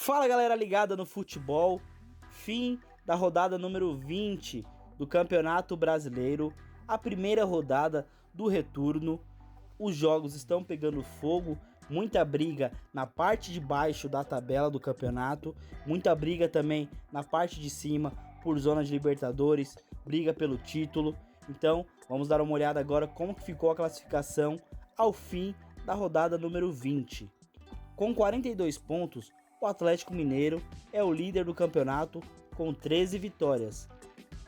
Fala galera ligada no futebol, fim da rodada número 20 do Campeonato Brasileiro, a primeira rodada do retorno. Os jogos estão pegando fogo, muita briga na parte de baixo da tabela do campeonato, muita briga também na parte de cima por zona de Libertadores, briga pelo título. Então vamos dar uma olhada agora como que ficou a classificação ao fim da rodada número 20. Com 42 pontos, o Atlético Mineiro é o líder do campeonato com 13 vitórias.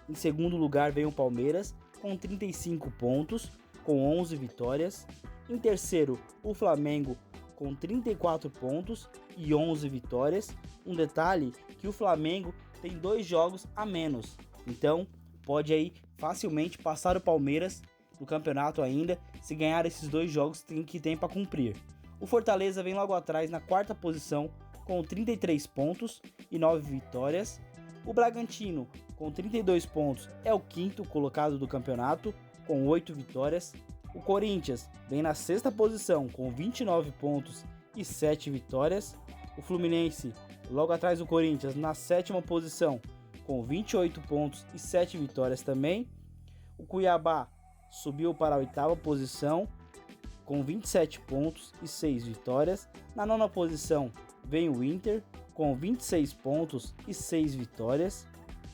Em segundo lugar vem o Palmeiras com 35 pontos, com 11 vitórias. Em terceiro, o Flamengo com 34 pontos e 11 vitórias. Um detalhe que o Flamengo tem 2 jogos a menos, então pode aí facilmente passar o Palmeiras no campeonato ainda, se ganhar esses 2 jogos que tem para cumprir. O Fortaleza vem logo atrás na quarta posição com 33 pontos e 9 vitórias. O Bragantino, com 32 pontos, é o quinto colocado do campeonato, com 8 vitórias. O Corinthians vem na sexta posição, com 29 pontos e 7 vitórias. O Fluminense, logo atrás do Corinthians, na sétima posição, com 28 pontos e 7 vitórias também. O Cuiabá subiu para a oitava posição, com 27 pontos e 6 vitórias. Na nona posição vem o Inter, com 26 pontos e 6 vitórias.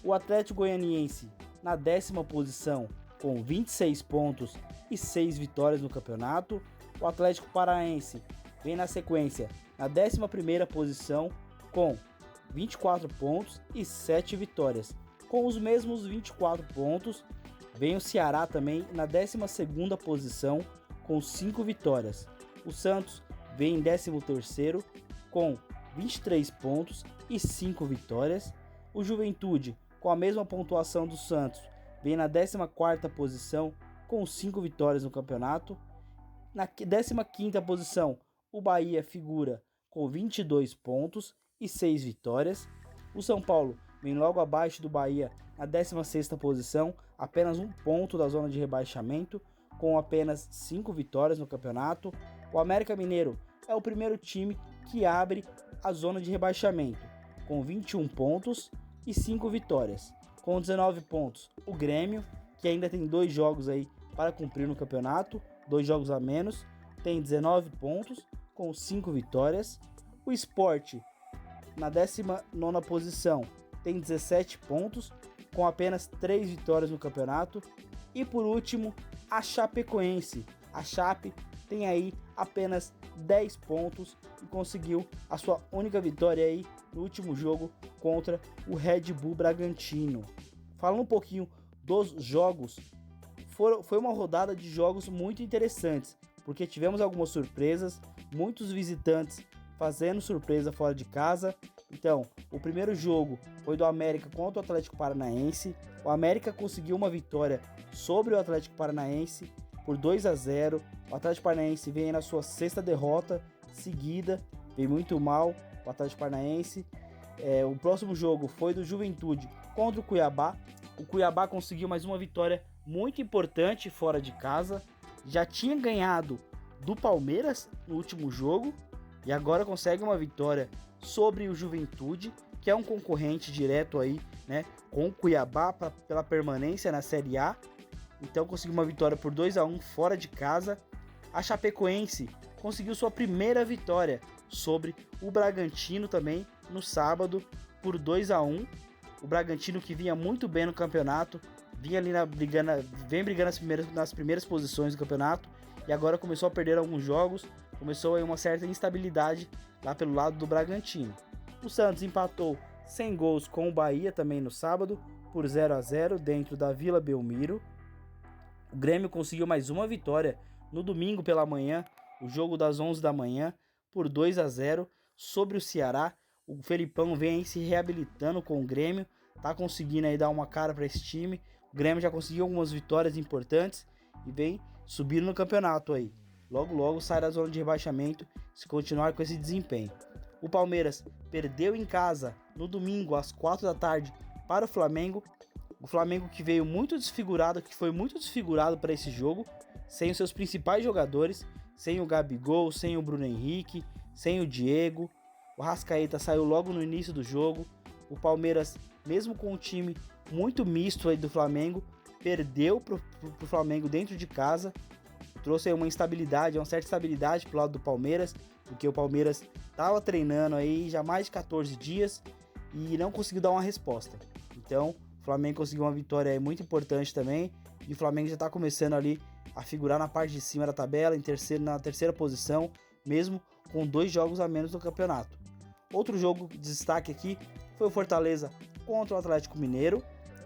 O Atlético Goianiense na décima posição, com 26 pontos e 6 vitórias no campeonato. O Atlético Paranaense vem na sequência na 11ª posição, com 24 pontos e 7 vitórias. Com os mesmos 24 pontos, vem o Ceará também na 12ª posição, com 5 vitórias. O Santos vem em 13º, com 23 pontos e 5 vitórias. O Juventude, com a mesma pontuação do Santos, vem na 14ª posição, com 5 vitórias no campeonato. Na 15ª posição, o Bahia figura com 22 pontos e 6 vitórias. O São Paulo vem logo abaixo do Bahia na 16ª posição, apenas 1 ponto da zona de rebaixamento, com apenas 5 vitórias no campeonato. O América Mineiro é o primeiro time que abre a zona de rebaixamento, com 21 pontos e 5 vitórias. Com 19 pontos, o Grêmio, que ainda tem 2 jogos aí para cumprir no campeonato, 2 jogos a menos, tem 19 pontos, com 5 vitórias. O Sport, na 19ª posição, tem 17 pontos, com apenas 3 vitórias no campeonato. E por último, a Chapecoense. A Chape tem aí apenas 10 pontos e conseguiu a sua única vitória aí no último jogo contra o Red Bull Bragantino. Falando um pouquinho dos jogos, foi uma rodada de jogos muito interessantes, porque tivemos algumas surpresas, muitos visitantes fazendo surpresa fora de casa. Então, o primeiro jogo foi do América contra o Atlético Paranaense. O América conseguiu uma vitória sobre o Atlético Paranaense por 2-0. O Atlético Paranaense vem na sua 6ª derrota seguida, vem muito mal o Atlético Paranaense. O próximo jogo foi do Juventude contra o Cuiabá. O Cuiabá conseguiu mais uma vitória muito importante fora de casa. Já tinha ganhado do Palmeiras no último jogo e agora consegue uma vitória sobre o Juventude, que é um concorrente direto aí, né, com o Cuiabá pela permanência na Série A. Então conseguiu uma vitória por 2-1 fora de casa. A Chapecoense conseguiu sua primeira vitória sobre o Bragantino também no sábado por 2-1. O Bragantino, que vinha muito bem no campeonato, vinha ali vem brigando nas primeiras posições do campeonato e agora começou a perder alguns jogos, começou aí uma certa instabilidade lá pelo lado do Bragantino. O Santos empatou sem gols com o Bahia também no sábado por 0-0 dentro da Vila Belmiro. O Grêmio conseguiu mais uma vitória no domingo pela manhã, o jogo das 11 da manhã, por 2-0 sobre o Ceará. O Felipão vem aí se reabilitando com o Grêmio, tá conseguindo aí dar uma cara para esse time. O Grêmio já conseguiu algumas vitórias importantes e vem subindo no campeonato aí. Logo logo sai da zona de rebaixamento se continuar com esse desempenho. O Palmeiras perdeu em casa no domingo às 4 da tarde para o Flamengo. O Flamengo que veio muito desfigurado, que foi muito desfigurado para esse jogo, sem os seus principais jogadores, sem o Gabigol, sem o Bruno Henrique, sem o Diego. O Arrascaeta saiu logo no início do jogo. O Palmeiras, mesmo com um time muito misto aí do Flamengo, perdeu pro Flamengo dentro de casa. Trouxe aí uma certa estabilidade pro lado do Palmeiras, porque o Palmeiras estava treinando aí já há mais de 14 dias e não conseguiu dar uma resposta. Então, o Flamengo conseguiu uma vitória aí muito importante também, e o Flamengo já está começando ali a figurar na parte de cima da tabela, na terceira posição, mesmo com 2 jogos a menos no campeonato. Outro jogo de destaque aqui foi o Fortaleza contra o Atlético Mineiro.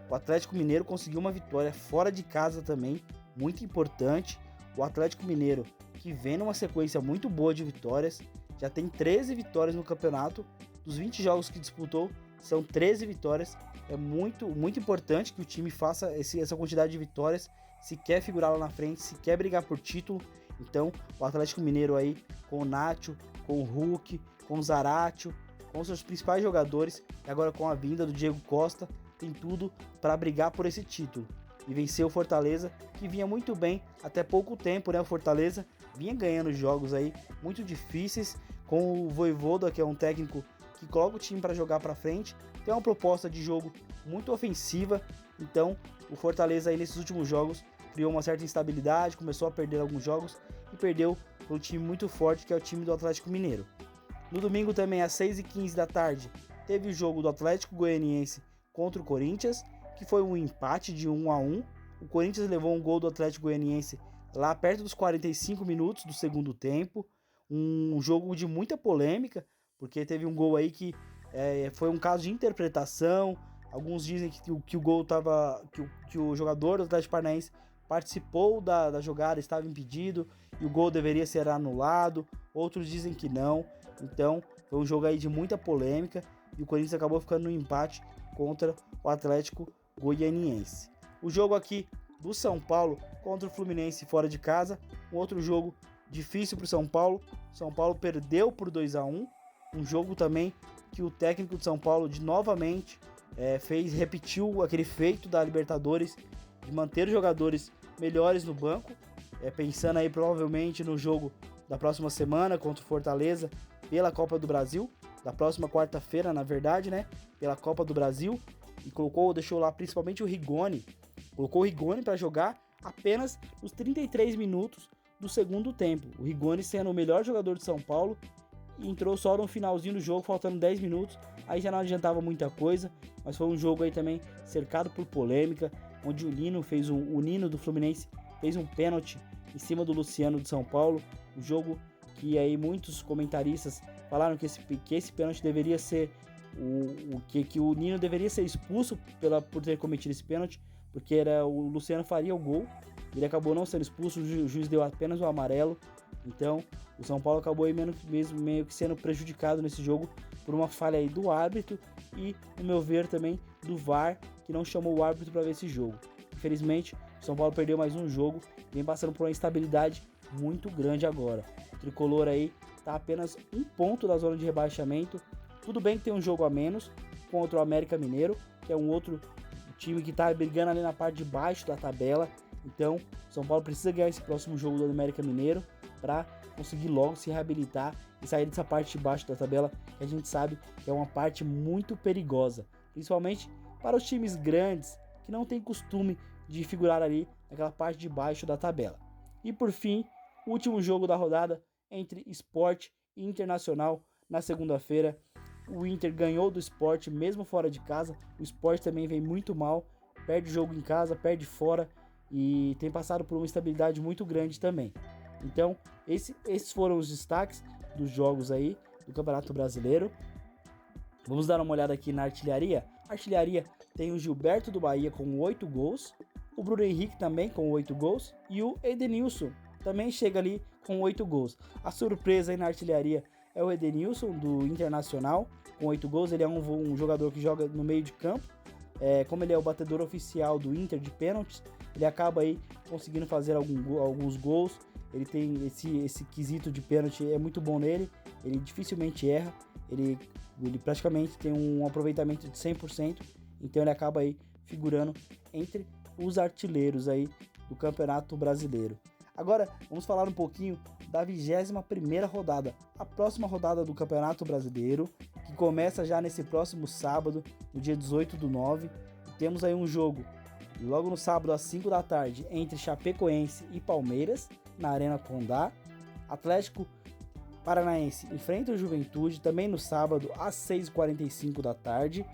O Atlético Mineiro conseguiu uma vitória fora de casa também, muito importante. O Atlético Mineiro, que vem numa sequência muito boa de vitórias, já tem 13 vitórias no campeonato. Dos 20 jogos que disputou, são 13 vitórias. É muito importante que o time faça essa quantidade de vitórias, se quer figurar lá na frente, se quer brigar por título. Então, o Atlético Mineiro aí, com o Nacho, com o Hulk, com o Zaratio, com seus principais jogadores, e agora com a vinda do Diego Costa, tem tudo para brigar por esse título. E vencer o Fortaleza, que vinha muito bem até pouco tempo, né? O Fortaleza vinha ganhando jogos aí muito difíceis, com o Vojvoda, que é um técnico que coloca o time para jogar para frente, tem uma proposta de jogo muito ofensiva. Então, o Fortaleza aí nesses últimos jogos criou uma certa instabilidade, começou a perder alguns jogos e perdeu para um time muito forte, que é o time do Atlético Mineiro. No domingo também, às 6h15 da tarde, teve o jogo do Atlético Goianiense contra o Corinthians, que foi um empate de 1-1. O Corinthians levou um gol do Atlético Goianiense lá perto dos 45 minutos do segundo tempo. Um jogo de muita polêmica, porque teve um gol aí que foi um caso de interpretação. Alguns dizem que o gol tava, que o jogador do Atlético Paranaense participou da jogada, estava impedido e o gol deveria ser anulado. Outros dizem que não. Então foi um jogo aí de muita polêmica e o Corinthians acabou ficando no empate contra o Atlético Goianiense. O jogo aqui do São Paulo contra o Fluminense fora de casa, um outro jogo difícil para o São Paulo. São Paulo perdeu por 2-1, um jogo também que o técnico de São Paulo novamente repetiu aquele feito da Libertadores de manter os jogadores melhores no banco, pensando aí provavelmente no jogo da próxima semana contra o Fortaleza pela Copa do Brasil, da próxima quarta-feira, na verdade, né, pela Copa do Brasil, e deixou lá principalmente o Rigoni, colocou o Rigoni para jogar apenas os 33 minutos do segundo tempo. O Rigoni sendo o melhor jogador de São Paulo, e entrou só no finalzinho do jogo, faltando 10 minutos, aí já não adiantava muita coisa, mas foi um jogo aí também cercado por polêmica, onde o Nino do Fluminense fez um pênalti em cima do Luciano de São Paulo, um jogo que aí muitos comentaristas falaram que esse pênalti deveria ser que o Nino deveria ser expulso por ter cometido esse pênalti, porque o Luciano faria o gol, ele acabou não sendo expulso, o juiz deu apenas o amarelo. Então o São Paulo acabou aí meio que sendo prejudicado nesse jogo por uma falha aí do árbitro e, no meu ver, também do VAR, que não chamou o árbitro para ver esse jogo. Infelizmente, o São Paulo perdeu mais um jogo, vem passando por uma instabilidade muito grande agora. O tricolor aí está apenas um ponto da zona de rebaixamento. Tudo bem que tem um jogo a menos contra o América Mineiro, que é um outro time que está brigando ali na parte de baixo da tabela. Então, o São Paulo precisa ganhar esse próximo jogo do América Mineiro para conseguir logo se reabilitar e sair dessa parte de baixo da tabela, que a gente sabe que é uma parte muito perigosa, principalmente para os times grandes que não têm costume de figurar ali naquela parte de baixo da tabela. E por fim, o último jogo da rodada entre Sport e Internacional na segunda-feira. O Inter ganhou do Sport mesmo fora de casa. O Sport também vem muito mal, perde jogo em casa, perde fora e tem passado por uma instabilidade muito grande também. Então, esses foram os destaques dos jogos aí do Campeonato Brasileiro. Vamos dar uma olhada aqui na artilharia. A artilharia tem o Gilberto do Bahia com 8 gols, o Bruno Henrique também com 8 gols e o Edenilson também chega ali com 8 gols. A surpresa aí na artilharia é o Edenilson do Internacional com 8 gols. Ele é um jogador que joga no meio de campo. Como ele é o batedor oficial do Inter de pênaltis, ele acaba aí conseguindo fazer alguns gols. Ele tem esse quesito de pênalti, é muito bom nele, ele dificilmente erra, ele praticamente tem um aproveitamento de 100%, então ele acaba aí figurando entre os artilheiros aí do Campeonato Brasileiro. Agora, vamos falar um pouquinho da 21ª rodada, a próxima rodada do Campeonato Brasileiro, que começa já nesse próximo sábado, no dia 18/9. Temos aí um jogo, logo no sábado às 5 da tarde, entre Chapecoense e Palmeiras, na Arena Condá. Atlético Paranaense enfrenta o Juventude, também no sábado, às 6h45 da tarde.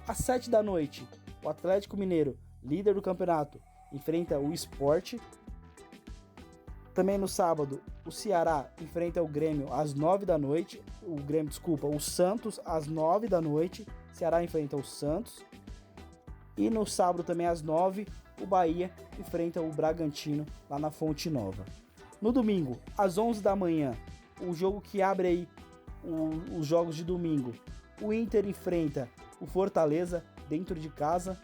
Às 7 da noite, o Atlético Mineiro, líder do campeonato, enfrenta o Sport. Também no sábado, o Ceará enfrenta o Grêmio às 9 da noite. O Santos às 9 da noite. O Ceará enfrenta o Santos. E no sábado também às 9, o Bahia enfrenta o Bragantino lá na Fonte Nova. No domingo, às 11 da manhã, o jogo que abre aí os jogos de domingo. O Inter enfrenta o Fortaleza dentro de casa,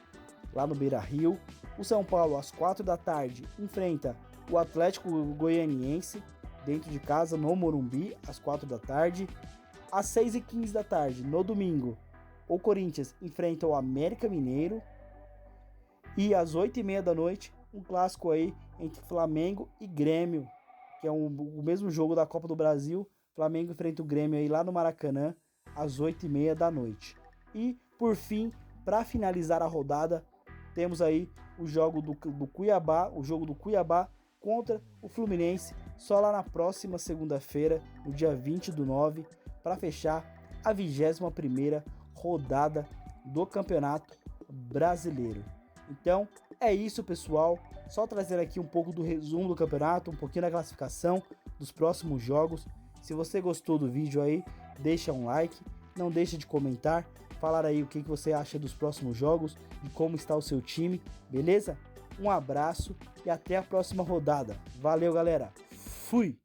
lá no Beira-Rio. O São Paulo, às 4 da tarde, enfrenta o Atlético Goianiense dentro de casa, no Morumbi, às 4 da tarde. Às 6h15 da tarde, no domingo, o Corinthians enfrenta o América Mineiro. E às 8h30 da noite, um clássico aí entre Flamengo e Grêmio, que é o mesmo jogo da Copa do Brasil. Flamengo enfrenta o Grêmio aí lá no Maracanã, às 8h30 da noite. E, por fim, para finalizar a rodada, temos aí o jogo do Cuiabá, o jogo do Cuiabá contra o Fluminense, só lá na próxima segunda-feira, no dia 20/9, para fechar a 21ª rodada do Campeonato Brasileiro. Então, é isso, pessoal. Só trazer aqui um pouco do resumo do campeonato, um pouquinho da classificação dos próximos jogos. Se você gostou do vídeo aí, deixa um like, não deixa de comentar, falar aí o que você acha dos próximos jogos e como está o seu time, beleza? Um abraço e até a próxima rodada. Valeu, galera. Fui!